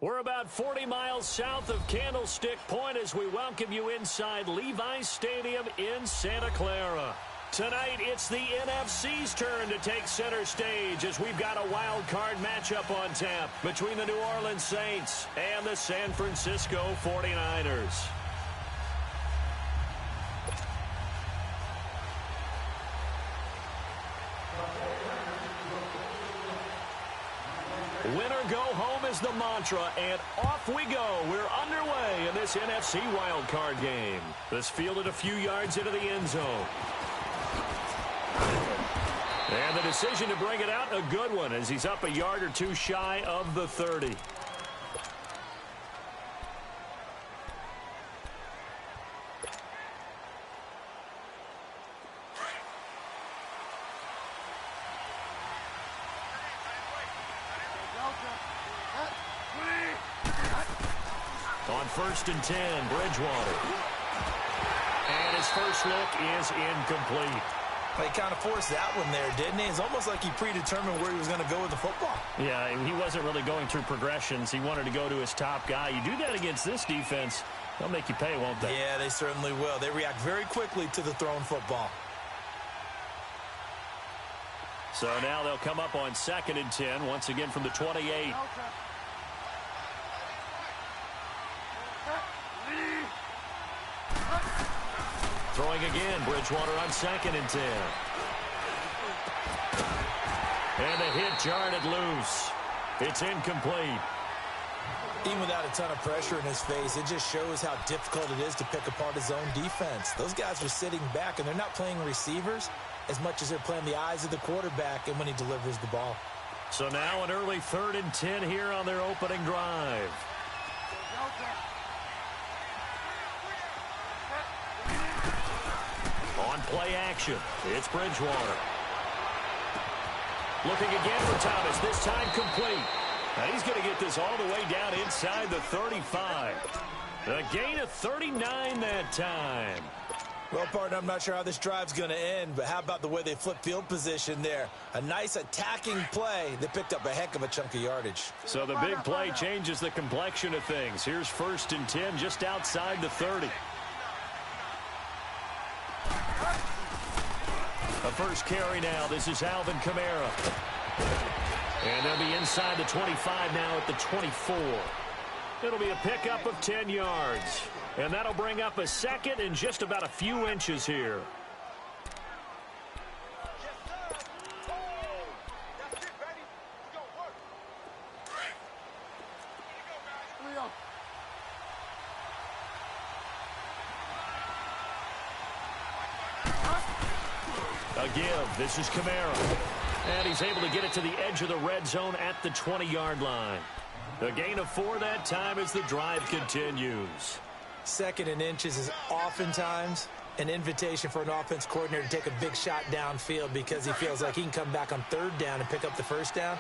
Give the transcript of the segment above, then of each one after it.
We're about 40 miles south of Candlestick Point as we welcome you inside Levi's Stadium in Santa Clara. Tonight, it's the NFC's turn to take center stage as we've got a wild card matchup on tap between the New Orleans Saints and the San Francisco 49ers. Winner go home is the mantra, and off we go. We're underway in this NFC wildcard game. This fielded a few yards into the end zone. And the decision to bring it out, a good one, as he's up a yard or two shy of the 30. On 1st and 10, Bridgewater. And his first look is incomplete. He kind of forced that one there, didn't he? It's almost like he predetermined where he was going to go with the football. Yeah, he wasn't really going through progressions. He wanted to go to his top guy. You do that against this defense, they'll make you pay, won't they? Yeah, they certainly will. They react very quickly to the thrown football. So now they'll come up on 2nd and 10, once again from the 28. Throwing again, Bridgewater on 2nd and 10. And the hit jarred it loose. It's incomplete. Even without a ton of pressure in his face, it just shows how difficult it is to pick apart his own defense. Those guys are sitting back, and they're not playing receivers as much as they're playing the eyes of the quarterback and when he delivers the ball. So now an early 3rd and 10 here on their opening drive. On play action, it's Bridgewater. Looking again for Thomas, this time complete. Now he's going to get this all the way down inside the 35. A gain of 39 that time. Well, partner, I'm not sure how this drive's going to end, but how about the way they flip field position there? A nice attacking play that picked up a heck of a chunk of yardage. So the big play changes the complexion of things. Here's 1st and 10 just outside the 30. A first carry now. This is Alvin Kamara. And they'll be inside the 25 now at the 24. It'll be a pickup of 10 yards. And that'll bring up a 2nd and just about a few inches here. A give. This is Kamara. And he's able to get it to the edge of the red zone at the 20-yard line. A gain of 4 that time as the drive continues. 2nd and inches is oftentimes an invitation for an offense coordinator to take a big shot downfield because he feels like he can come back on 3rd down and pick up the 1st down.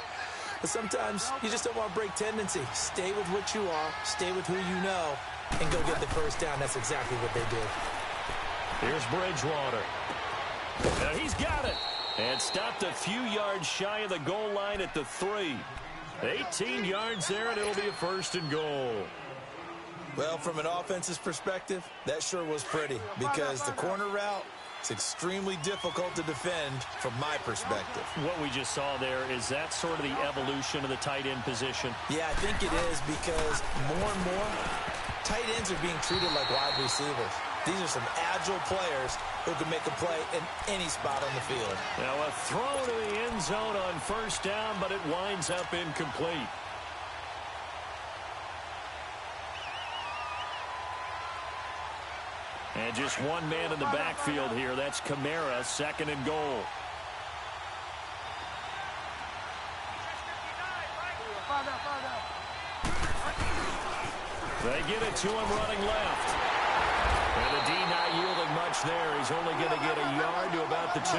But sometimes you just don't want to break tendency. Stay with what you are, stay with who you know, and go get the 1st down. That's exactly what they did. Here's Bridgewater. Now he's got it. And stopped a few yards shy of the goal line at the 3. 18 yards there, and it'll be a 1st and goal. Well, from an offense's perspective, that sure was pretty because the corner route is extremely difficult to defend from my perspective. What we just saw there, is that sort of the evolution of the tight end position? Yeah, I think it is because more and more tight ends are being treated like wide receivers. These are some agile players who can make a play in any spot on the field. Now a throw to the end zone on 1st down, but it winds up incomplete. And just one man in the backfield here. That's Kamara, 2nd and goal. They get it to him running left. And the D not yielding much there. He's only going to get a yard to about the 2.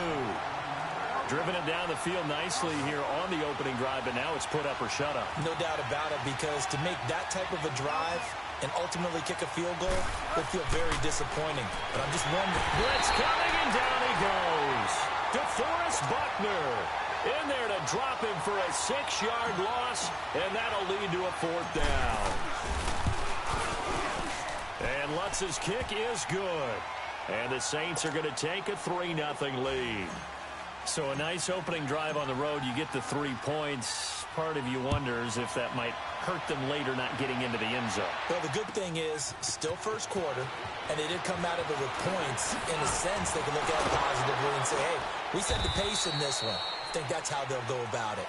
Driven it down the field nicely here on the opening drive, but now it's put up or shut up. No doubt about it, because to make that type of a drive and ultimately kick a field goal would feel very disappointing. But I'm just wondering. Blitz coming, and down he goes. DeForest Buckner. In there to drop him for a 6-yard loss, and that'll lead to a 4th down. And Lutz's kick is good. And the Saints are going to take a 3-0 lead. So a nice opening drive on the road. You get the 3 points. Part of you wonders if that might hurt them later not getting into the end zone. Well, the good thing is, still first quarter, and they did come out of it with points. In a sense, they can look at it positively and say, hey, we set the pace in this one. I think that's how they'll go about it.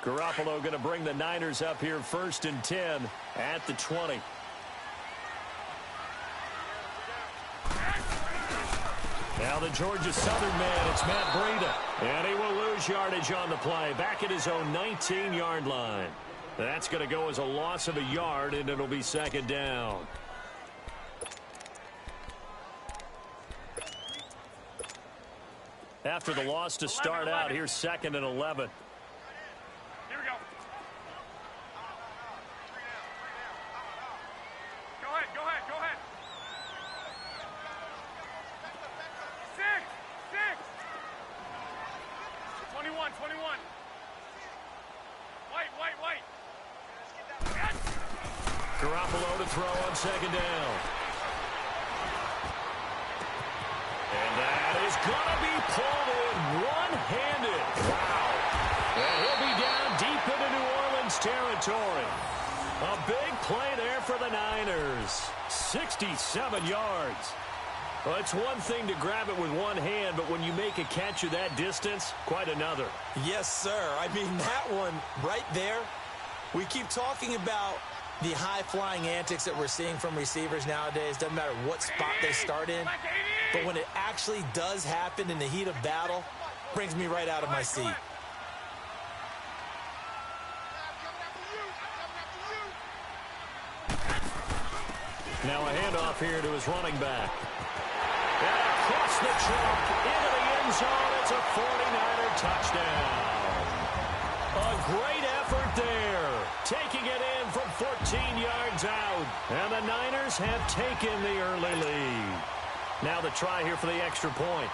Garoppolo going to bring the Niners up here 1st and 10 at the 20. Now the Georgia Southern man, it's Matt Breida. And he will lose yardage on the play. Back at his own 19-yard line. That's going to go as a loss of a yard, and it'll be 2nd down. After the loss to start out, here's 2nd and 11. Garoppolo to throw on 2nd down. And that is going to be pulled in one-handed. Wow. And he'll be down deep into New Orleans territory. A big play there for the Niners. 67 yards. Well, it's one thing to grab it with one hand, but when you make a catch of that distance, quite another. Yes, sir. I mean, that one right there, we keep talking about the high-flying antics that we're seeing from receivers nowadays. Doesn't matter what spot they start in. But when it actually does happen in the heat of battle, brings me right out of my seat. Now a handoff here to his running back. And across the chalk into the end zone. It's a 49er touchdown. A great effort there. Taking it in from 14 yards out. And the Niners have taken the early lead. Now the try here for the extra point.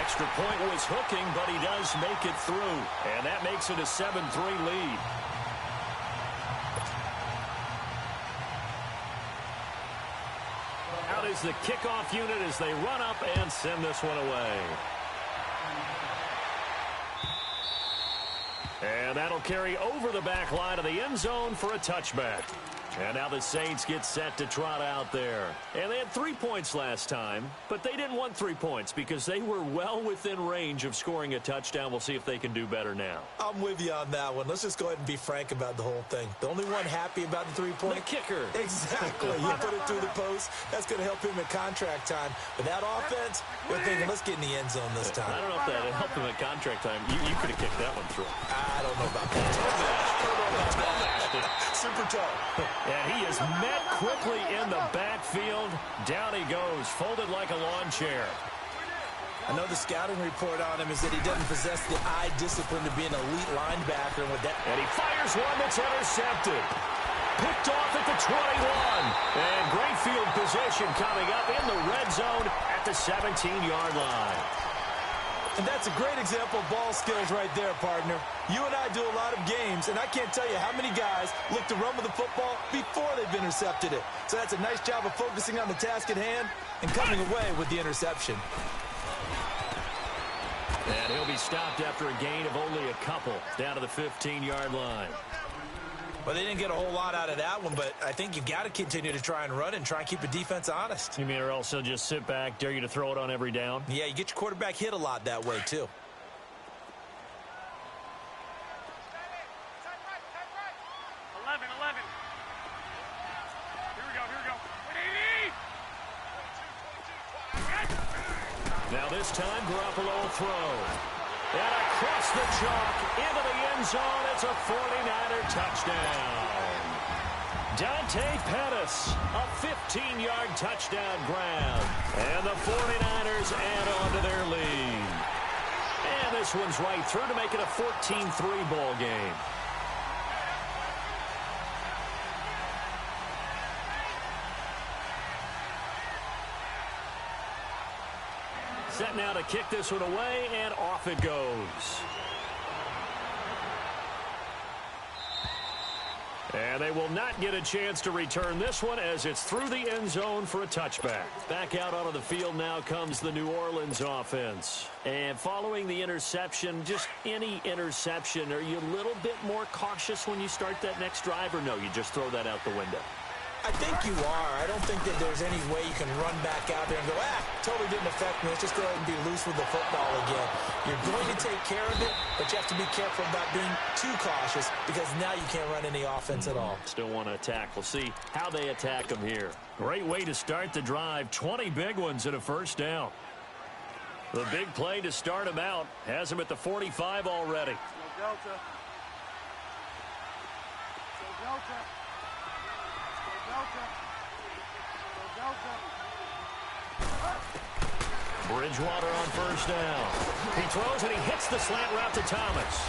Extra point was hooking, but he does make it through. And that makes it a 7-3 lead. Out is the kickoff unit as they run up and send this one away. And that'll carry over the back line of the end zone for a touchback. And now the Saints get set to trot out there. And they had 3 points last time, but they didn't want 3 points because they were well within range of scoring a touchdown. We'll see if they can do better now. I'm with you on that one. Let's just go ahead and be frank about the whole thing. The only one happy about the 3-point? The kicker. Exactly. You put it through the post. That's going to help him at contract time. But that offense, they're thinking, let's get in the end zone this time. I don't know if that helped him at contract time. You could have kicked that one through. I don't know about that. Super tough. And he is met quickly in the backfield. Down he goes, folded like a lawn chair. I know the scouting report on him is that he doesn't possess the eye discipline to be an elite linebacker. And he fires one that's intercepted. Picked off at the 21. And great field position coming up in the red zone at the 17-yard line. And that's a great example of ball skills right there, partner. You and I do a lot of games, and I can't tell you how many guys look to run with the football before they've intercepted it. So that's a nice job of focusing on the task at hand and coming away with the interception. And he'll be stopped after a gain of only a couple down to the 15-yard line. Well, they didn't get a whole lot out of that one, but I think you've got to continue to try and run and try and keep the defense honest. You mean or else he'll just sit back, dare you to throw it on every down? Yeah, you get your quarterback hit a lot that way, too. Now this time, Garoppolo will throw. And across the chalk into the end zone. It's a 49er touchdown. Dante Pettis, a 15-yard touchdown grab. And the 49ers add on to their lead. And this one's right through to make it a 14-3 ball game. Set now to kick this one away, and off it goes. And they will not get a chance to return this one as it's through the end zone for a touchback. Back out onto the field now comes the New Orleans offense. And following the interception, just any interception, are you a little bit more cautious when you start that next drive, or no, you just throw that out the window? I think you are. I don't think that there's any way you can run back out there and go, totally didn't affect me. Let's just go ahead and be loose with the football again. You're going to take care of it, but you have to be careful about being too cautious because now you can't run any offense at all. Still want to attack. We'll see how they attack them here. Great way to start the drive. 20 big ones and a first down. The big play to start him out has him at the 45 already. Delta. Delta. Bridgewater on first down. He throws and he hits the slant route to Thomas.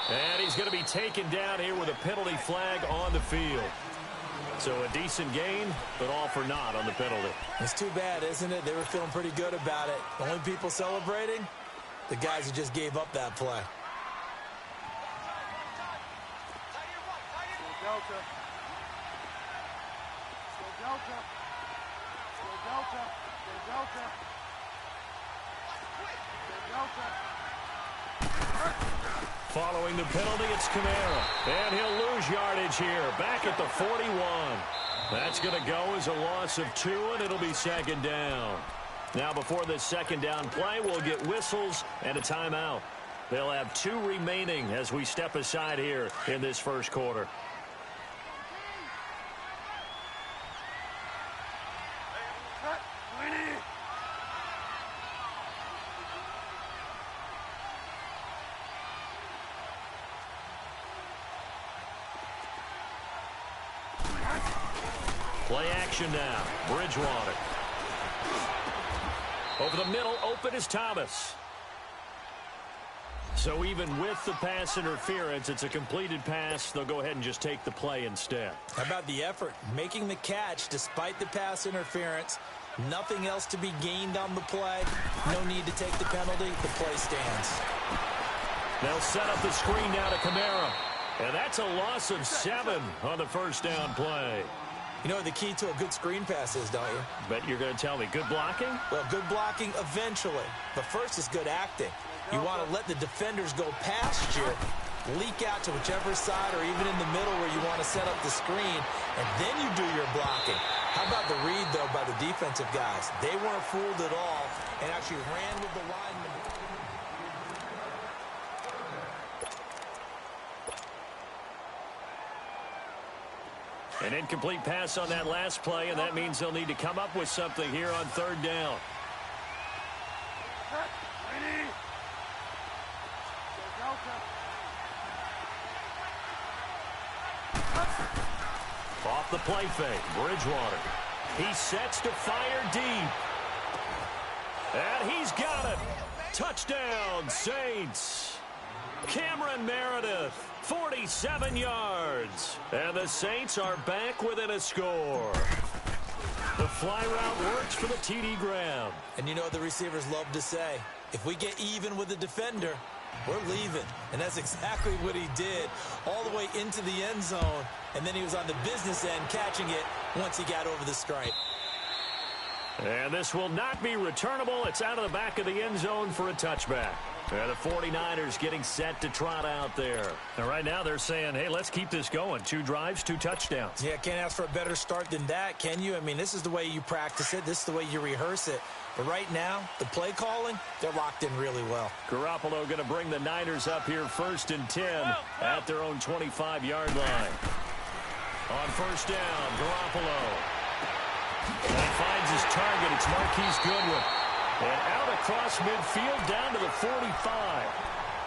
And he's going to be taken down here with a penalty flag on the field. So a decent gain, but all for naught on the penalty. It's too bad, isn't it? They were feeling pretty good about it. The only people celebrating, the guys who just gave up that play. Delta. Delta. Delta. Delta. Delta. Following the penalty, it's Kamara. And he'll lose yardage here. Back at the 41. That's going to go as a loss of 2, and it'll be second down. Now, before this second down play, we'll get whistles and a timeout. They'll have 2 remaining as we step aside here in this first quarter. Play action now. Bridgewater. Over the middle, open is Thomas. So even with the pass interference, it's a completed pass. They'll go ahead and just take the play instead. How about the effort? Making the catch despite the pass interference. Nothing else to be gained on the play. No need to take the penalty. The play stands. They'll set up the screen now to Kamara. And that's a loss of 7 on the first down play. You know what the key to a good screen pass is, don't you? Bet you're going to tell me. Good blocking? Well, good blocking eventually. But first is good acting. You want to let the defenders go past you, leak out to whichever side or even in the middle where you want to set up the screen, and then you do your blocking. How about the read, though, by the defensive guys? They weren't fooled at all and actually ran with the lineman. An incomplete pass on that last play, and that means they'll need to come up with something here on third down. Off the play fake, Bridgewater. He sets to fire deep. And he's got it. Touchdown, Saints. Cameron Meredith, 47 yards. And the Saints are back within a score. The fly route works for the TD Graham. And you know what the receivers love to say? If we get even with the defender, we're leaving. And that's exactly what he did all the way into the end zone. And then he was on the business end catching it once he got over the stripe. And this will not be returnable. It's out of the back of the end zone for a touchback. And the 49ers getting set to trot out there. And right now they're saying, hey, let's keep this going. 2 drives, 2 touchdowns. Yeah, can't ask for a better start than that, can you? I mean, this is the way you practice it. This is the way you rehearse it. But right now, the play calling, they're locked in really well. Garoppolo going to bring the Niners up here 1st and 10 at their own 25-yard line. On first down, Garoppolo. And he finds his target. It's Marquise Goodwin. And out across midfield down to the 45.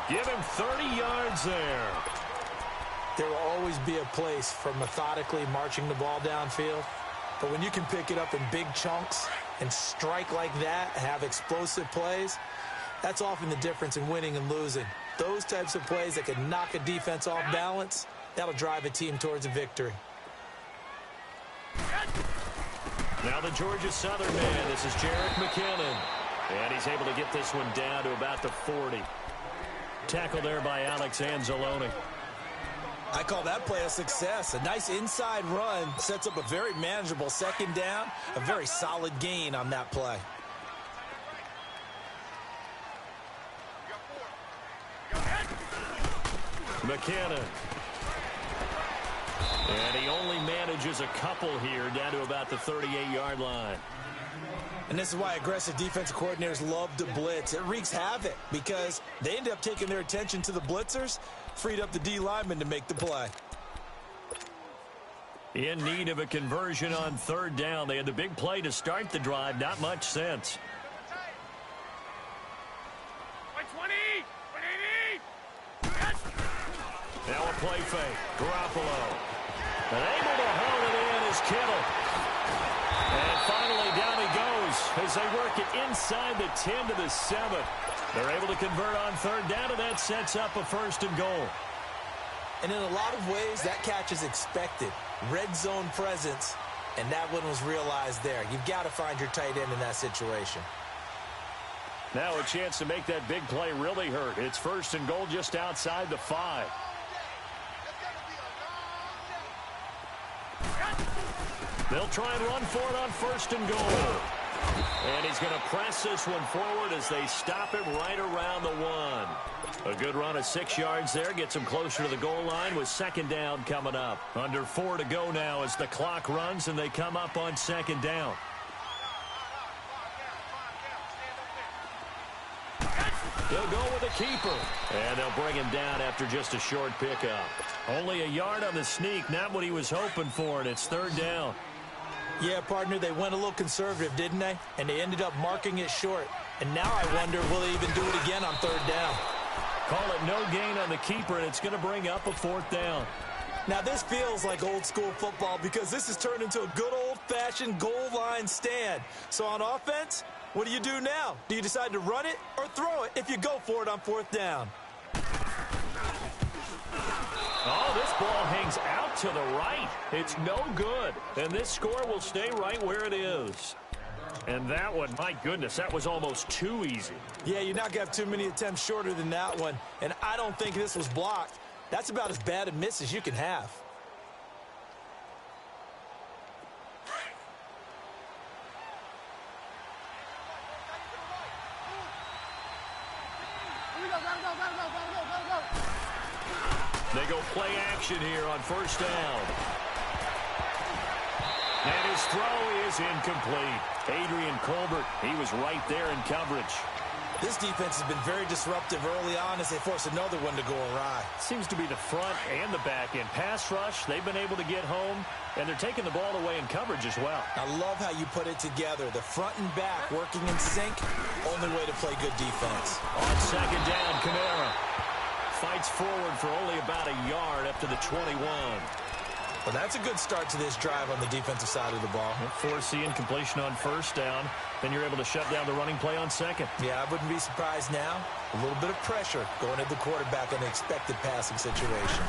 Give him 30 yards there. there will always be a place for methodically marching the ball downfield. But when you can pick it up in big chunks and strike like that, have explosive plays, that's often the difference in winning and losing. Those types of plays that can knock a defense off balance, that'll drive a team towards a victory. Now the Georgia Southern man, this is Jerick McKinnon. And he's able to get this one down to about the 40. Tackle there by Alex Anzalone. I call that play a success. A nice inside run sets up a very manageable second down, a very solid gain on that play. McKinnon. And he only manages a couple here down to about the 38-yard line. And this is why aggressive defensive coordinators love to blitz. It wreaks havoc because they end up taking their attention to the blitzers, freed up the D lineman to make the play. In need of a conversion on third down. They had the big play to start the drive. Not much sense. Now a play fake. Garoppolo. And able to haul it in is Kittle. And finally down he goes as they work it inside the 10 to the 7. They're able to convert on third down, and that sets up a 1st and goal. And in a lot of ways, that catch is expected. Red zone presence, and that one was realized there. You've got to find your tight end in that situation. Now a chance to make that big play really hurt. It's 1st and goal just outside the 5. They'll try and run for it on 1st and goal. And he's going to press this one forward as they stop him right around the 1. A good run of 6 yards there. Gets him closer to the goal line with 2nd down coming up. Under 4 to go now as the clock runs and they come up on 2nd down. They'll go with a keeper. And they'll bring him down after just a short pickup. Only a yard on the sneak, not what he was hoping for, and it's 3rd down. Yeah, partner, they went a little conservative, didn't they? And they ended up marking it short. And now I wonder, will they even do it again on 3rd down? Call it no gain on the keeper, and it's going to bring up a 4th down. Now, this feels like old school football because this has turned into a good old-fashioned goal line stand. So on offense, what do you do now? Do you decide to run it or throw it if you go for it on 4th down? Oh, this ball hangs out to the right. It's no good. And this score will stay right where it is. And that one, my goodness, that was almost too easy. Yeah, you're not going to have too many attempts shorter than that one. And I don't think this was blocked. That's about as bad a miss as you can have. They go play action here on 1st down. And his throw is incomplete. Adrian Colbert, he was right there in coverage. This defense has been very disruptive early on as they force another one to go awry. Seems to be the front and the back end. Pass rush, they've been able to get home, and they're taking the ball away in coverage as well. I love how you put it together. The front and back working in sync, only way to play good defense. On 2nd down, Kamara fights forward for only about a yard up to the 21. Well, that's a good start to this drive on the defensive side of the ball. Force the incompletion on 1st down. Then you're able to shut down the running play on 2nd. Yeah, I wouldn't be surprised now. A little bit of pressure going at the quarterback in the expected passing situation.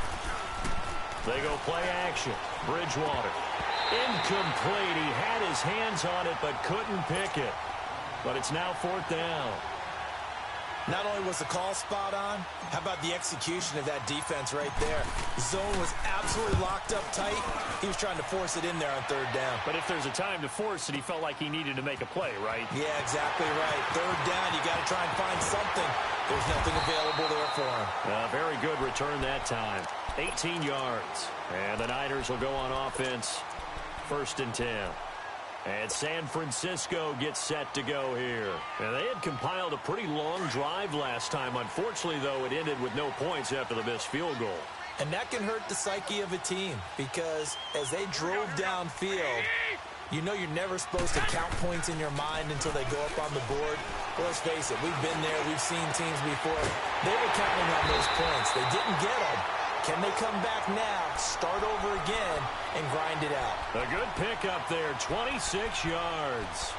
They go play action. Bridgewater. Incomplete. He had his hands on it but couldn't pick it. But it's now 4th down. Not only was the call spot on, how about the execution of that defense right there? The zone was absolutely locked up tight. He was trying to force it in there on 3rd down. But if there's a time to force it, he felt like he needed to make a play, right? Yeah, exactly right. 3rd down, you got to try and find something. There's nothing available there for him. Very good return that time. 18 yards. And the Niners will go on offense. 1st and 10. And San Francisco gets set to go here. And they had compiled a pretty long drive last time. Unfortunately, though, it ended with no points after the missed field goal. And that can hurt the psyche of a team because as they drove downfield, you know you're never supposed to count points in your mind until they go up on the board. Well, let's face it, we've been there. We've seen teams before. They were counting on those points. They didn't get them. Can they come back now, start over again, and grind it out? A good pickup there, 26 yards.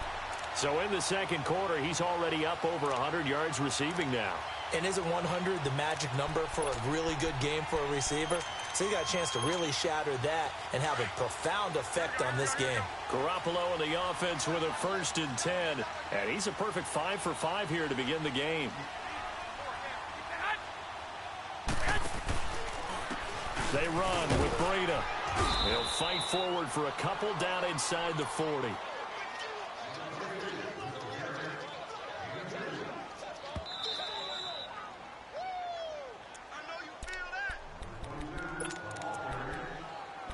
So in the second quarter, he's already up over 100 yards receiving now. And isn't 100 the magic number for a really good game for a receiver? So he got a chance to really shatter that and have a profound effect on this game. Garoppolo in the offense with a 1st and 10. And he's a perfect 5 for 5 here to begin the game. They run with Breida. They'll fight forward for a couple down inside the 40.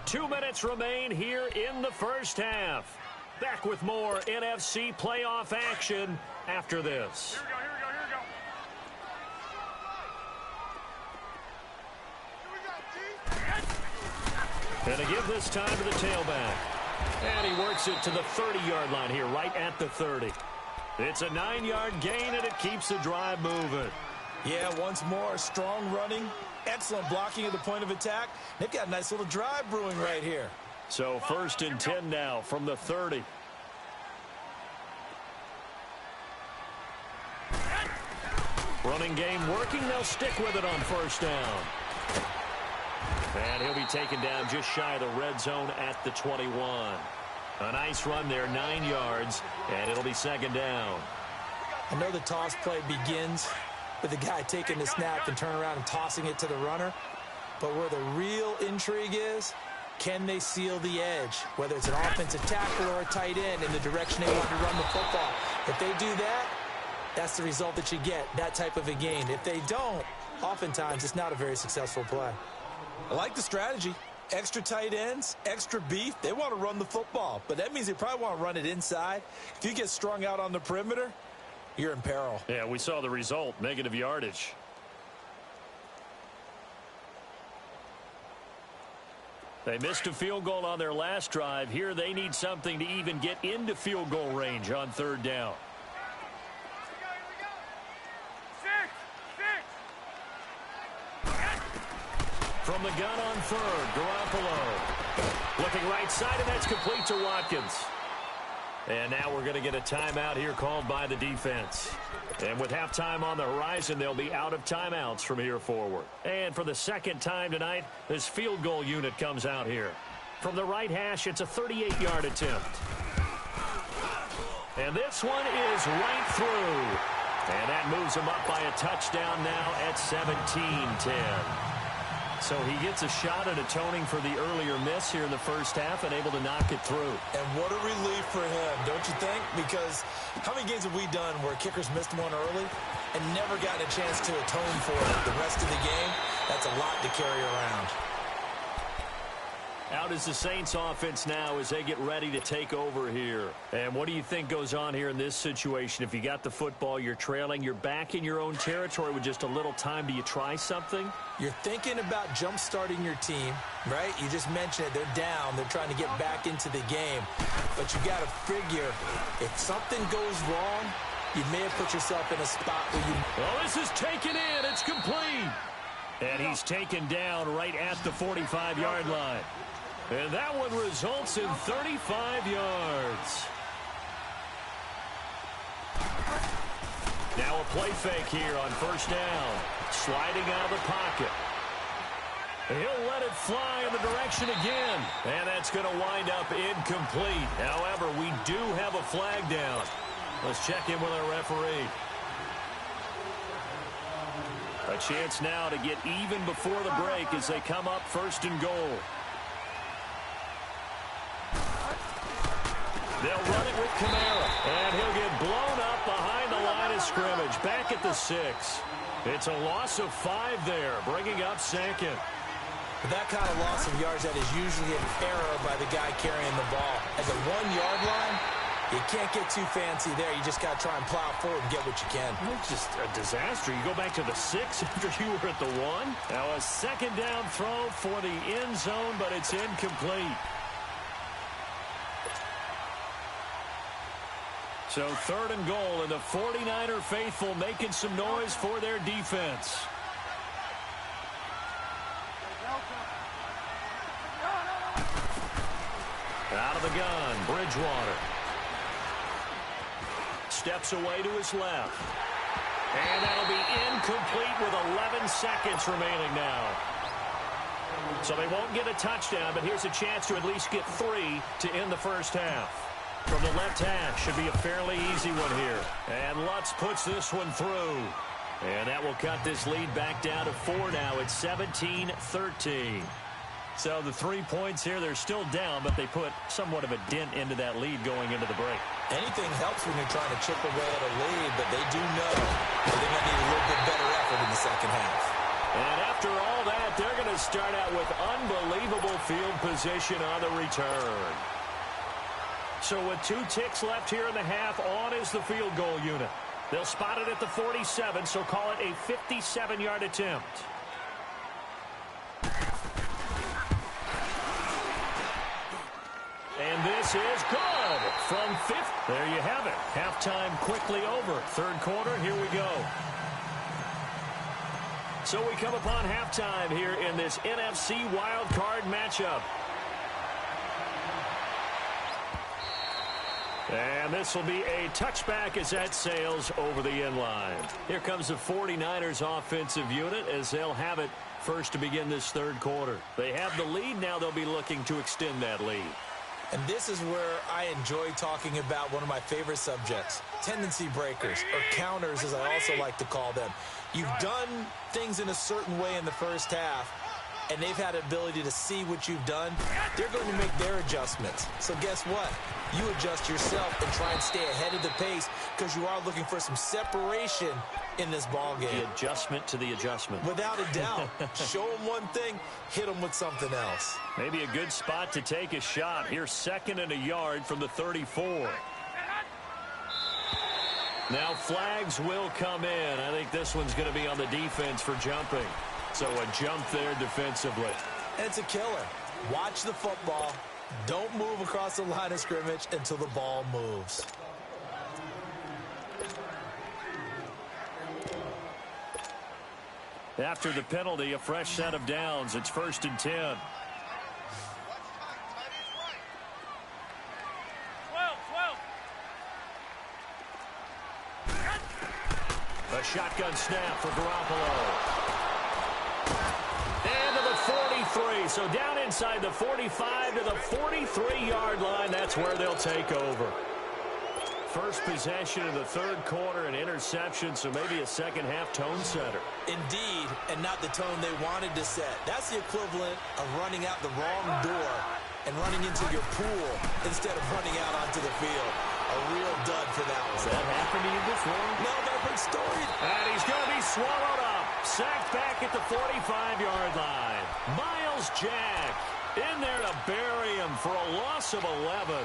Two minutes remain here in the first half. Back with more NFC playoff action after this. Here we go. And to give this time to the tailback. And he works it to the 30-yard line here, right at the 30. It's a 9-yard gain, and it keeps the drive moving. Yeah, once more, strong running, excellent blocking at the point of attack. They've got a nice little drive brewing right here. So 1st and 10 now from the 30. Running game working. They'll stick with it on 1st down. And he'll be taken down just shy of the red zone at the 21. A nice run there, 9 yards, and it'll be 2nd down. I know the toss play begins with the guy taking the snap and turn around and tossing it to the runner. But where the real intrigue is, can they seal the edge? Whether it's an offensive tackle or a tight end in the direction they want to run the football. If they do that, that's the result that you get, that type of a gain. If they don't, oftentimes it's not a very successful play. I like the strategy. Extra tight ends, extra beef. They want to run the football, but that means they probably want to run it inside. If you get strung out on the perimeter, you're in peril. Yeah, we saw the result, negative yardage. They missed a field goal on their last drive. Here they need something to even get into field goal range on 3rd down. From the gun on 3rd, Garoppolo. Looking right side, and that's complete to Watkins. And now we're going to get a timeout here called by the defense. And with halftime on the horizon, they'll be out of timeouts from here forward. And for the 2nd time tonight, this field goal unit comes out here. From the right hash, it's a 38-yard attempt. And this one is right through. And that moves him up by a touchdown now at 17-10. So he gets a shot at atoning for the earlier miss here in the first half and able to knock it through. And what a relief for him, don't you think? Because how many games have we done where kickers missed one early and never gotten a chance to atone for it the rest of the game? That's a lot to carry around. Out is the Saints offense now as they get ready to take over here. And what do you think goes on here in this situation? If you got the football, you're trailing, you're back in your own territory with just a little time. Do you try something? You're thinking about jump-starting your team, right? You just mentioned it. They're down. They're trying to get back into the game. But you got to figure if something goes wrong, you may have put yourself in a spot where you... Oh, this is taken in. It's complete. And he's taken down right at the 45-yard line. And that one results in 35 yards. Now a play fake here on 1st down. Sliding out of the pocket. He'll let it fly in the direction again. And that's going to wind up incomplete. However, we do have a flag down. Let's check in with our referee. A chance now to get even before the break as they come up 1st and goal. They'll run it with Kamara, and he'll get blown up behind the line of scrimmage, back at the 6. It's a loss of 5 there, bringing up 2nd. With that kind of loss of yards, that is usually an error by the guy carrying the ball. At the 1-yard line, you can't get too fancy there. You just got to try and plow forward and get what you can. It's just a disaster. You go back to the 6 after you were at the 1. Now a 2nd down throw for the end zone, but it's incomplete. So 3rd and goal, and the 49er faithful making some noise for their defense. of the gun, Bridgewater. Steps away to his left. And that'll be incomplete with 11 seconds remaining now. So they won't get a touchdown, but here's a chance to at least get 3 to end the first half. From the left hash, should be a fairly easy one here. And Lutz puts this one through. And that will cut this lead back down to 4 now. It's 17-13. So the 3 points here, they're still down, but they put somewhat of a dent into that lead going into the break. Anything helps when you're trying to chip away at a lead, but they do know that they're going to need a little bit better effort in the second half. And after all that, they're going to start out with unbelievable field position on the return. So with 2 ticks left here in the half, on is the field goal unit. They'll spot it at the 47, so call it a 57-yard attempt. And this is good from 50. There you have it. Halftime quickly over. Third quarter, here we go. So we come upon halftime here in this NFC wildcard matchup. And this will be a touchback as that sails over the end line. Here comes the 49ers offensive unit as they'll have it first to begin this third quarter. They have the lead. Now they'll be looking to extend that lead. And this is where I enjoy talking about one of my favorite subjects, tendency breakers, or counters as I also like to call them. You've done things in a certain way in the first half, and they've had the ability to see what you've done. They're going to make their adjustments. So guess what? You adjust yourself and try and stay ahead of the pace because you are looking for some separation in this ball game. The adjustment to the adjustment. Without a doubt. Show them one thing, hit them with something else. Maybe a good spot to take a shot. Here's 2nd and a yard from the 34. Now flags will come in. I think this one's going to be on the defense for jumping. So a jump there defensively. And it's a killer. Watch the football. Don't move across the line of scrimmage until the ball moves. After the penalty, a fresh set of downs. It's 1st and 10. A shotgun snap for Garoppolo. And to the 43. So down inside the 45 to the 43-yard line. That's where they'll take over. First possession of the third quarter, an interception, so maybe a second-half tone setter. Indeed, and not the tone they wanted to set. That's the equivalent of running out the wrong door and running into your pool instead of running out onto the field. A real dud for that one. Has that happened to you before? No, but I've heard stories. And he's going to be swallowed up. Sacked back at the 45-yard line. Miles Jack in there to bury him for a loss of 11.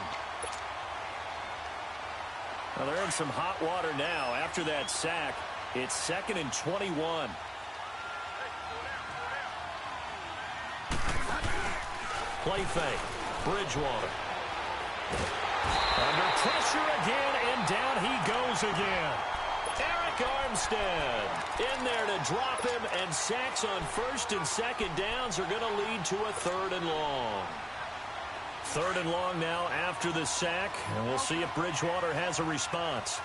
Well, they're in some hot water now. After that sack, it's 2nd and 21. Play fake. Bridgewater. Under pressure again, and down he goes again. Eric Armstead in there to drop him, and sacks on 1st and 2nd downs are going to lead to a 3rd and long. 3rd and long now after the sack, and we'll see if Bridgewater has a response.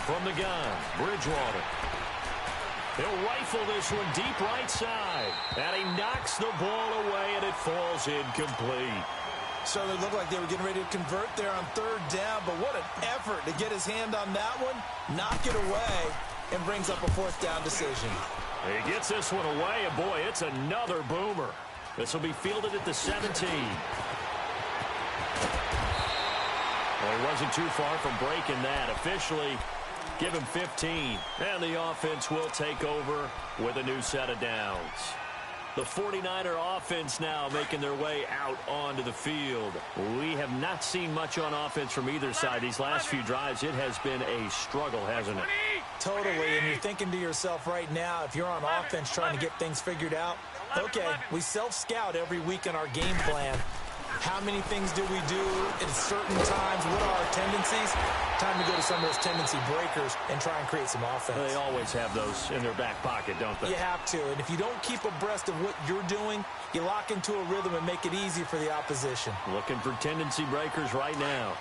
From the gun, Bridgewater. He'll rifle this one deep right side. And he knocks the ball away, and it falls incomplete. So it looked like they were getting ready to convert there on 3rd down, but what an effort to get his hand on that one, knock it away, and brings up a 4th down decision. He gets this one away, and boy, it's another boomer. This will be fielded at the 17. Well, he wasn't too far from breaking that. Officially, give him 15. And the offense will take over with a new set of downs. The 49er offense now making their way out onto the field. We have not seen much on offense from either side. These last few drives, it has been a struggle, hasn't it? Totally, and you're thinking to yourself right now, if you're on offense trying to get things figured out, okay, we self-scout every week in our game plan. How many things do we do at certain times? What are our tendencies? Time to go to some of those tendency breakers and try and create some offense. They always have those in their back pocket, don't they? You have to, and if you don't keep abreast of what you're doing, you lock into a rhythm and make it easy for the opposition. Looking for tendency breakers right now.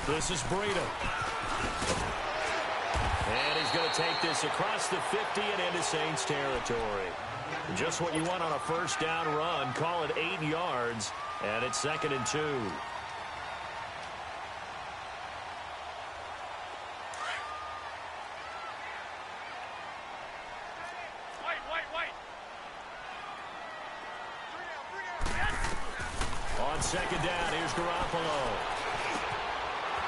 This is Breida. And he's going to take this across the 50 and into Saints territory. Just what you want on a first down run. Call it 8 yards, and it's 2nd and 2. On 2nd down, here's Garoppolo.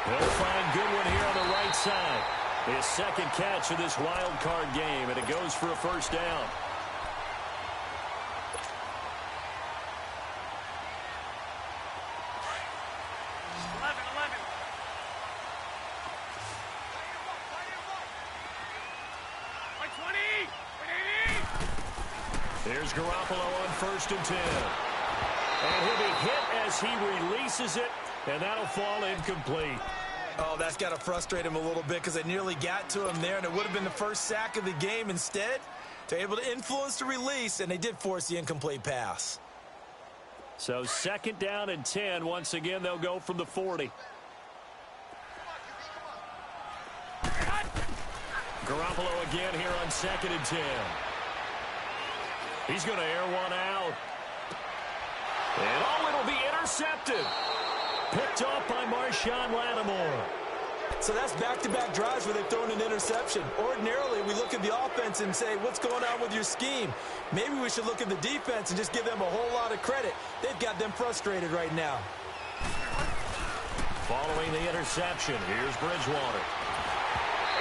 He'll find Goodwin here on the right side. His 2nd catch of this wild card game, and it goes for a first down. Here's Garoppolo on 1st and 10. And he'll be hit as he releases it, and that'll fall incomplete. Oh, that's got to frustrate him a little bit because they nearly got to him there, and it would have been the first sack of the game. Instead, they're able to influence the release, and they did force the incomplete pass. So 2nd down and 10. Once again, they'll go from the 40. Garoppolo again here on 2nd and 10. He's going to air one out. And oh, it'll be intercepted. Picked off by Marshawn Lattimore. So that's back-to-back drives where they've thrown an interception. Ordinarily, we look at the offense and say, what's going on with your scheme? Maybe we should look at the defense and just give them a whole lot of credit. They've got them frustrated right now. Following the interception, here's Bridgewater.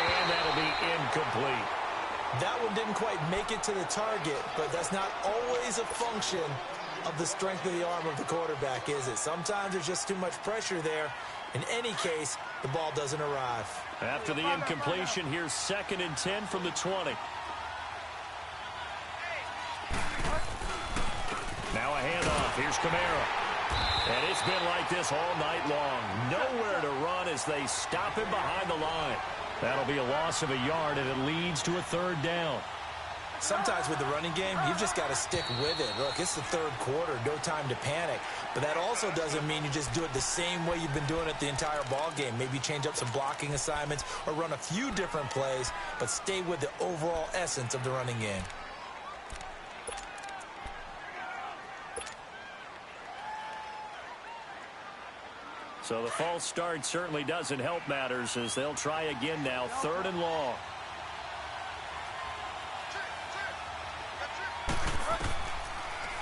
And that'll be incomplete. That one didn't quite make it to the target, but that's not always a function of the strength of the arm of the quarterback, is it? Sometimes there's just too much pressure there. In any case, the ball doesn't arrive. After the incompletion, here's 2nd and 10 from the 20. Now a handoff. Here's Kamara. And it's been like this all night long. Nowhere to run as they stop him behind the line. That'll be a loss of a yard, and it leads to a 3rd down. Sometimes with the running game, you've just got to stick with it. Look, it's the 3rd quarter, no time to panic. But that also doesn't mean you just do it the same way you've been doing it the entire ball game. Maybe change up some blocking assignments or run a few different plays, but stay with the overall essence of the running game. So the false start certainly doesn't help matters as they'll try again now, 3rd and long.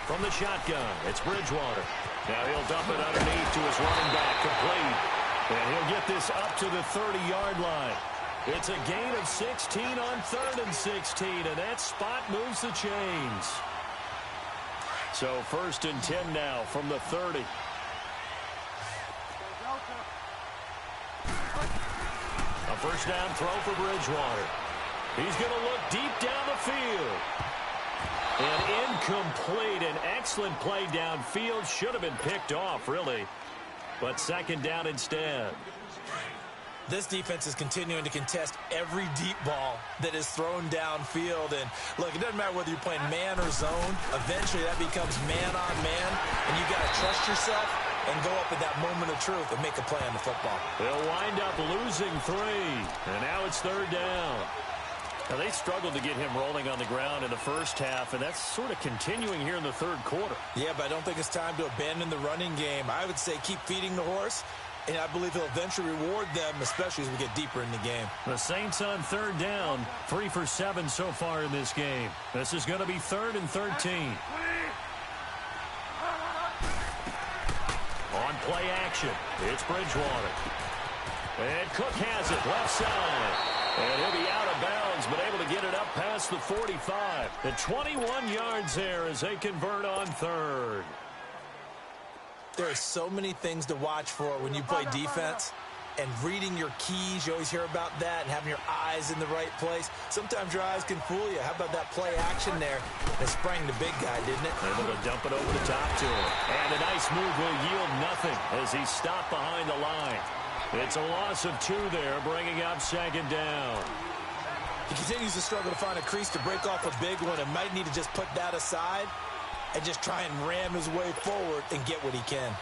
From the shotgun, it's Bridgewater. Now he'll dump it underneath to his running back, complete. And he'll get this up to the 30-yard line. It's a gain of 16 on 3rd and 16, and that spot moves the chains. So 1st and 10 now from the 30. A first down throw for Bridgewater. He's going to look deep down the field. And incomplete. An excellent play downfield. Should have been picked off, really. But 2nd down instead. This defense is continuing to contest every deep ball that is thrown downfield. And, look, it doesn't matter whether you're playing man or zone. Eventually, that becomes man-on-man. And you got to trust yourself and go up at that moment of truth and make a play on the football. They'll wind up losing 3. And now it's 3rd down. Now, they struggled to get him rolling on the ground in the first half, and that's sort of continuing here in the 3rd quarter. Yeah, but I don't think it's time to abandon the running game. I would say keep feeding the horse, and I believe he'll eventually reward them, especially as we get deeper in the game. The Saints on 3rd down, 3 for 7 so far in this game. This is going to be 3rd and 13. On play action, it's Bridgewater. And Cook has it left side. And he'll be out of bounds, but able to get it up past the 45. The 21 yards there as they convert on 3rd. There are so many things to watch for when you play defense. and reading your keys. You always hear about that, and having your eyes in the right place. Sometimes your eyes can fool you. How about that play action there? It sprang the big guy, didn't it? Able to dump it over the top to him. And a nice move will yield nothing as he stopped behind the line. It's a loss of 2 there, bringing up second down. He continues to struggle to find a crease to break off a big one and might need to just put that aside and just try and ram his way forward and get what he can.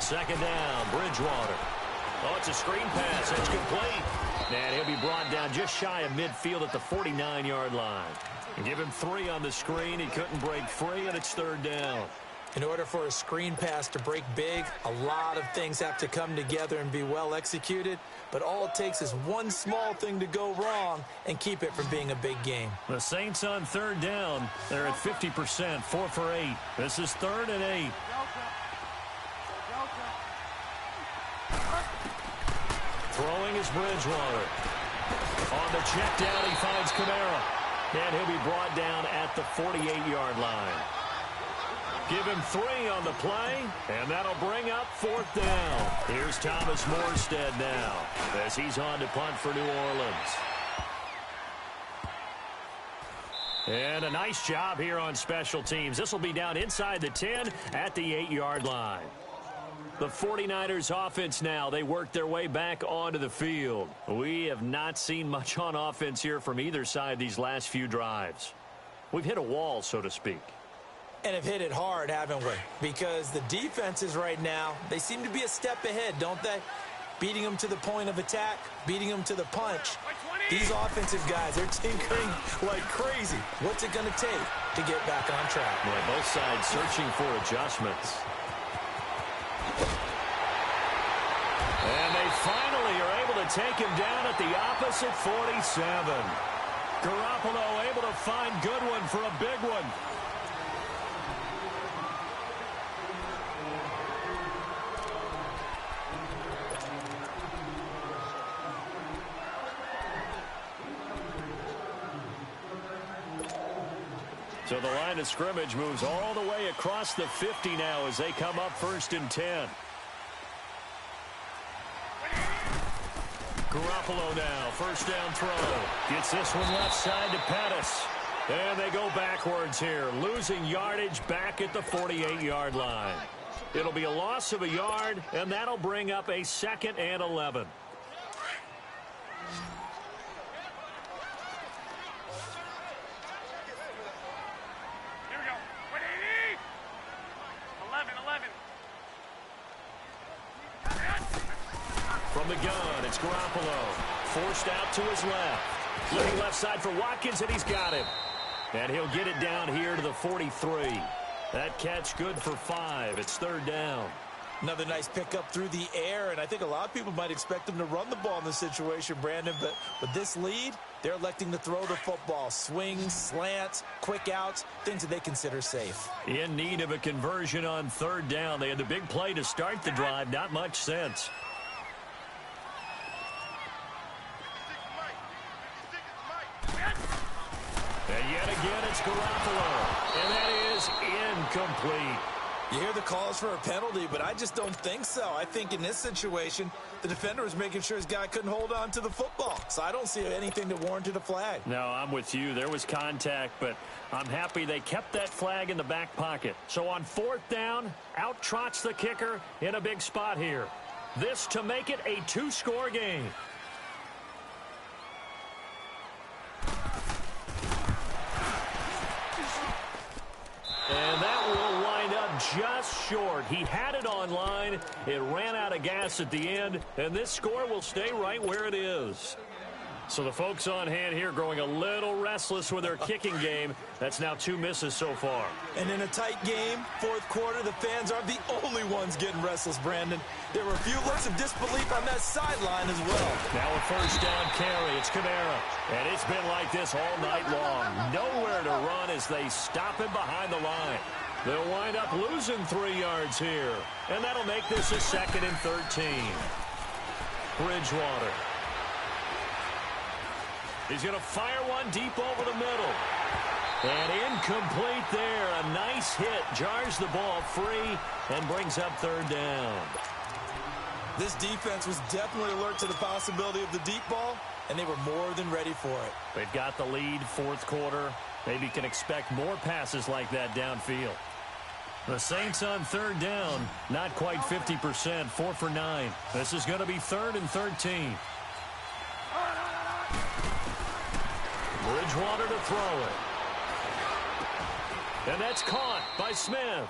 Second down, Bridgewater. Oh, it's a screen pass. It's complete. And he'll be brought down just shy of midfield at the 49-yard line. And give him 3 on the screen. He couldn't break free, and it's third down. In order for a screen pass to break big, a lot of things have to come together and be well executed. But all it takes is one small thing to go wrong and keep it from being a big game. The Saints on third down. They're at 50%, 4 for 8. This is 3rd and 8. Throwing is Bridgewater. On the check down, he finds Kamara. And he'll be brought down at the 48-yard line. Give him 3 on the play, and that'll bring up 4th down. Here's Thomas Morstead now as he's on to punt for New Orleans. And a nice job here on special teams. This will be down inside the 10 at the 8-yard line. The 49ers offense now, they work their way back onto the field. We have not seen much on offense here from either side these last few drives. We've hit a wall, so to speak. And have hit it hard, haven't we? Because the defenses right now, they seem to be a step ahead, don't they? Beating them to the point of attack, beating them to the punch. These offensive guys, they're tinkering like crazy. What's it going to take to get back on track? Yeah, both sides searching for adjustments. And they finally are able to take him down at the opposite 47. Garoppolo able to find Goodwin for a big one. So the line of scrimmage moves all the way across the 50 now as they come up 1st and 10. Garoppolo now, 1st down throw. Gets this one left side to Pettis. And they go backwards here, losing yardage back at the 48-yard line. It'll be a loss of a yard, and that'll bring up a 2nd and 11. From the gun, it's Garoppolo. Forced out to his left. Looking left side for Watkins, and he's got him. And he'll get it down here to the 43. That catch good for 5. It's 3rd down. Another nice pickup through the air, and I think a lot of people might expect them to run the ball in this situation, Brandon, but with this lead, they're electing to throw the football. Swings, slants, quick outs, things that they consider safe. In need of a conversion on 3rd down. They had the big play to start the drive. Not much sense. And yet again, it's Garoppolo. And that is incomplete. You hear the calls for a penalty, but I just don't think so. I think in this situation, the defender was making sure his guy couldn't hold on to the football. So I don't see anything that warranted a flag. No, I'm with you. There was contact, but I'm happy they kept that flag in the back pocket. So on 4th down, out trots the kicker in a big spot here. This to make it a 2-score game. And that will wind up just short. He had it on line. It ran out of gas at the end, and this score will stay right where it is. So the folks on hand here growing a little restless with their kicking game. That's now 2 misses so far. And in a tight game, 4th quarter, the fans aren't the only ones getting restless, Brandon. There were a few looks of disbelief on that sideline as well. Now a 1st down carry. It's Kamara. And it's been like this all night long. Nowhere to run as they stop him behind the line. They'll wind up losing 3 yards here. And that'll make this a 2nd and 13. Bridgewater. He's going to fire one deep over the middle. And incomplete there. A nice hit. Jars the ball free and brings up third down. This defense was definitely alert to the possibility of the deep ball, and they were more than ready for it. They've got the lead, fourth quarter. Maybe can expect more passes like that downfield. The Saints on third down, not quite 50%, 4 for 9. This is going to be 3rd and 13. Bridgewater to throw it. And that's caught by Smith.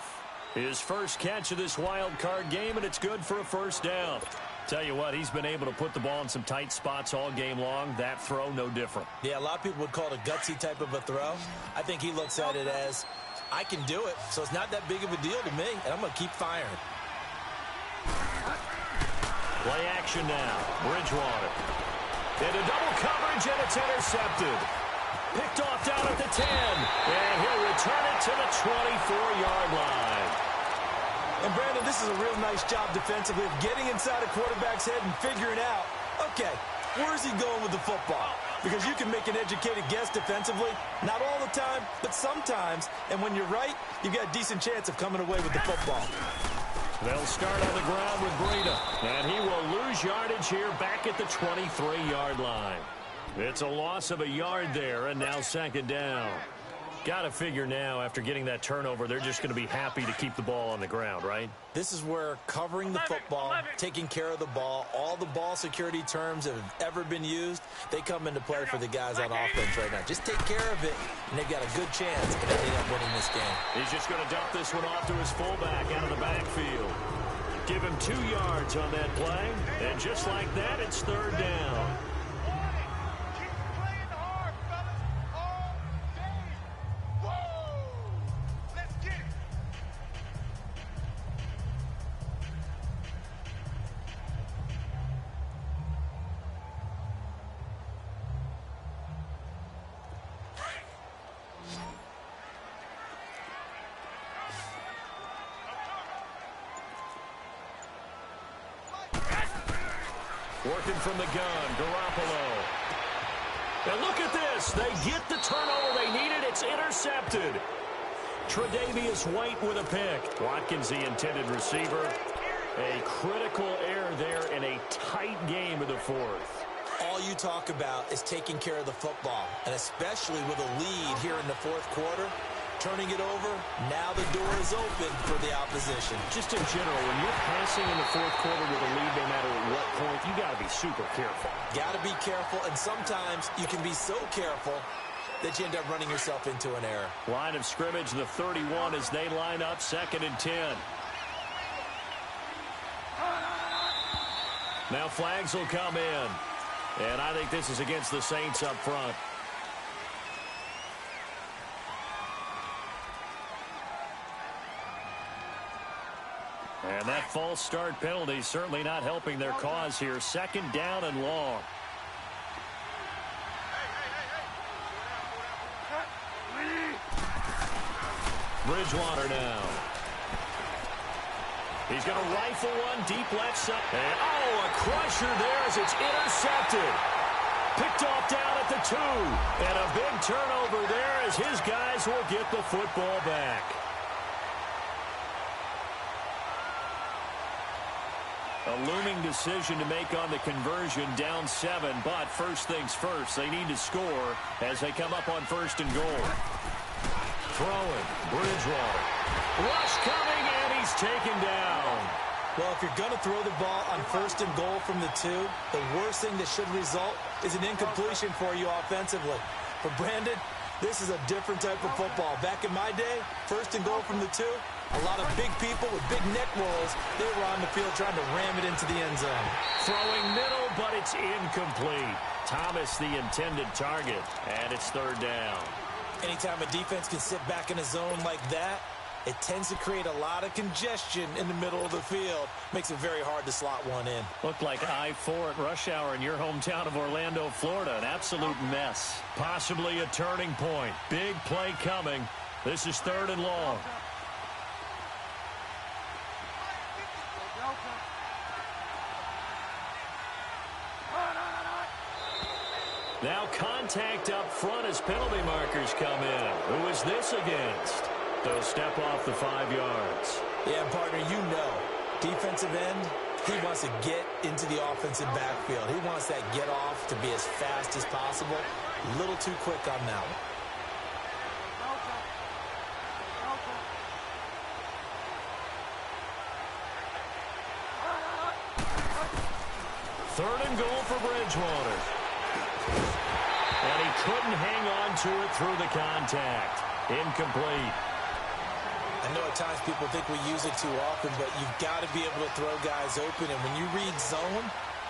His first catch of this wild card game, and it's good for a first down. Tell you what, he's been able to put the ball in some tight spots all game long. That throw, no different. Yeah, a lot of people would call it a gutsy type of a throw. I think he looks at it as, I can do it, so it's not that big of a deal to me, and I'm going to keep firing. Play action now. Bridgewater. Into double coverage, and it's intercepted. Picked off down at the 10, and he'll return it to the 24-yard line. And, Brandon, this is a real nice job defensively of getting inside a quarterback's head and figuring out, okay, where's he going with the football? Because you can make an educated guess defensively, not all the time, but sometimes. And when you're right, you've got a decent chance of coming away with the football. They'll start on the ground with Breida, and he will lose yardage here back at the 23-yard line. It's a loss of a yard there, and now second down. Got to figure now, after getting that turnover, they're just going to be happy to keep the ball on the ground, right? This is where covering the football, taking care of the ball, all the ball security terms that have ever been used, they come into play for the guys on offense right now. Just take care of it, and they've got a good chance of ending up winning this game. He's just going to dump this one off to his fullback out of the backfield. Give him 2 yards on that play, and just like that, it's third down. Working from the gun, Garoppolo. And look at this. They get the turnover they needed. It's intercepted. Tre'Davious White with a pick. Watkins, the intended receiver. A critical error there in a tight game of the fourth. All you talk about is taking care of the football, and especially with a lead here in the fourth quarter. Turning it over, now the door is open for the opposition. Just in general, when you're passing in the fourth quarter with a lead, no matter at what point, you got to be super careful. Got to be careful, and sometimes you can be so careful that you end up running yourself into an error. Line of scrimmage, the 31 as they line up, 2nd and 10. Now flags will come in, and I think this is against the Saints up front. And that false start penalty certainly not helping their cause here. 2nd down and long. Bridgewater now. He's going to rifle one deep left side. And, oh, a crusher there as it's intercepted. Picked off down at the 2. And a big turnover there as his guys will get the football back. A looming decision to make on the conversion, down 7, but first things first, they need to score as they come up on 1st and goal. Throwing, Bridgewater. Rush coming, and he's taken down. Well, if you're going to throw the ball on 1st and goal from the 2, the worst thing that should result is an incompletion for you offensively. For Brandon, this is a different type of football. Back in my day, 1st and goal from the 2, a lot of big people with big neck rolls, they were on the field trying to ram it into the end zone. Throwing middle, but it's incomplete. Thomas, the intended target, and it's 3rd down. Anytime a defense can sit back in a zone like that, it tends to create a lot of congestion in the middle of the field. Makes it very hard to slot one in. Looked like I-4 at rush hour in your hometown of Orlando, Florida. An absolute mess. Possibly a turning point. Big play coming. This is 3rd and long. Now contact up front as penalty markers come in. Who is this against? They'll step off the 5 yards. Yeah, partner, you know, defensive end, he wants to get into the offensive backfield. He wants that get off to be as fast as possible. A little too quick on that one. Third and goal for Bridgewater. And he couldn't hang on to it through the contact. Incomplete. I know at times people think we use it too often, but you've got to be able to throw guys open. And when you read zone,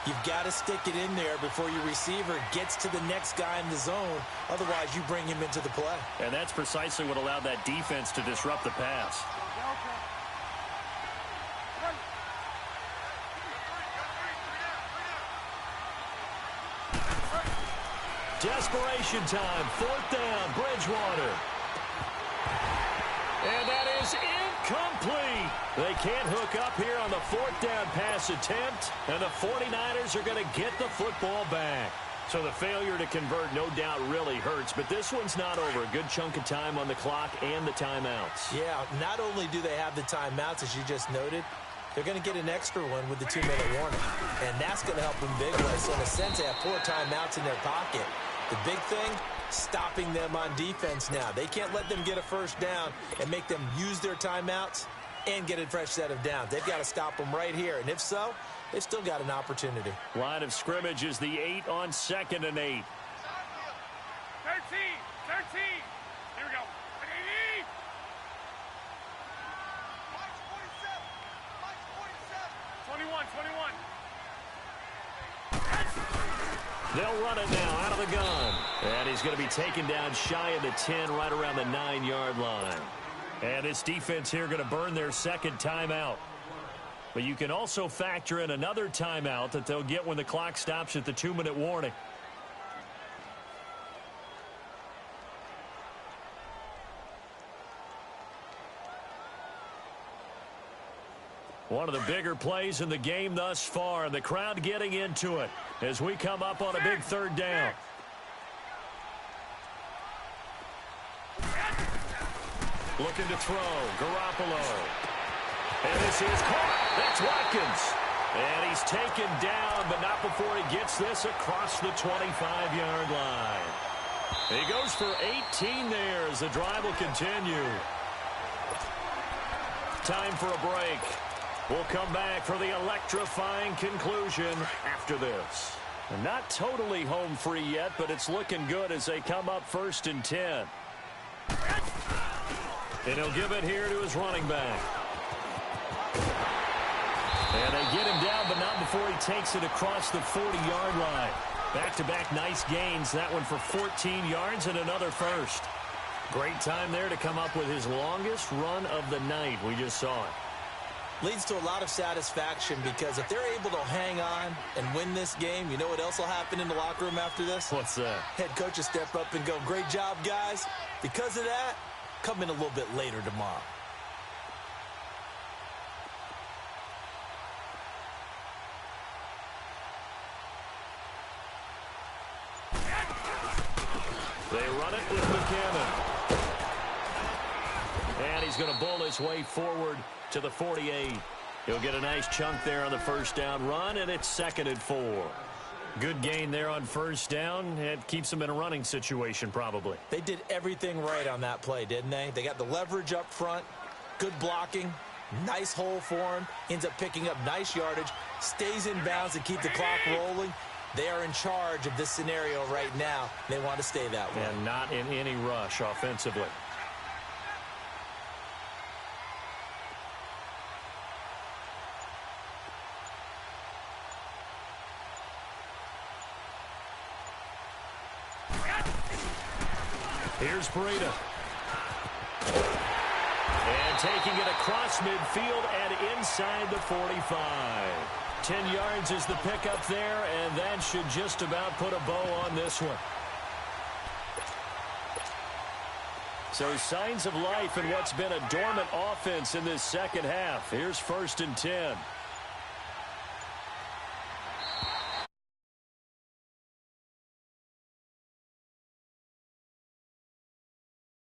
you've got to stick it in there before your receiver gets to the next guy in the zone. Otherwise, you bring him into the play. And that's precisely what allowed that defense to disrupt the pass. Desperation time. 4th down, Bridgewater. And that is incomplete. They can't hook up here on the 4th down pass attempt, and the 49ers are going to get the football back. So the failure to convert no doubt really hurts, but this one's not over. A good chunk of time on the clock and the timeouts. Yeah, not only do they have the timeouts, as you just noted, they're going to get an extra one with the 2-minute warning. And that's going to help them big way. So in a sense, they have 4 timeouts in their pocket. The big thing, stopping them on defense now. They can't let them get a first down and make them use their timeouts and get a fresh set of downs. They've got to stop them right here. And if so, they've still got an opportunity. Line of scrimmage is the 8 on 2nd and 8. 13. Here we go. 21. They'll run it now out of the gun. And he's going to be taken down shy of the 10, right around the 9-yard line. And this defense here going to burn their second timeout. But you can also factor in another timeout that they'll get when the clock stops at the 2-minute warning. One of the bigger plays in the game thus far, and the crowd getting into it as we come up on a big 3rd down. Looking to throw, Garoppolo. And this is caught. That's Watkins. And he's taken down, but not before he gets this across the 25-yard line. He goes for 18 there as the drive will continue. Time for a break. We'll come back for the electrifying conclusion after this. And not totally home free yet, but it's looking good as they come up 1st and 10. And he'll give it here to his running back. And they get him down, but not before he takes it across the 40-yard line. Back-to-back nice gains. That one for 14 yards and another first. Great time there to come up with his longest run of the night. We just saw it. Leads to a lot of satisfaction because if they're able to hang on and win this game, you know what else will happen in the locker room after this? What's that? Head coach will step up and go, great job, guys. Because of that, come in a little bit later tomorrow. They run it with McCammon. And he's going to bull his way forward to the 48. He'll get a nice chunk there on the 1st down run, and it's 2nd and 4. Good gain there on 1st down. It keeps them in a running situation, probably. They did everything right on that play, didn't they? They got the leverage up front, good blocking, nice hole for him, ends up picking up nice yardage, stays in bounds to keep the clock rolling. They are in charge of this scenario right now. They want to stay that way. And not in any rush offensively. Here's Breida. And taking it across midfield and inside the 45. 10 yards is the pickup there, and that should just about put a bow on this one. So signs of life in what's been a dormant offense in this second half. Here's 1st and 10.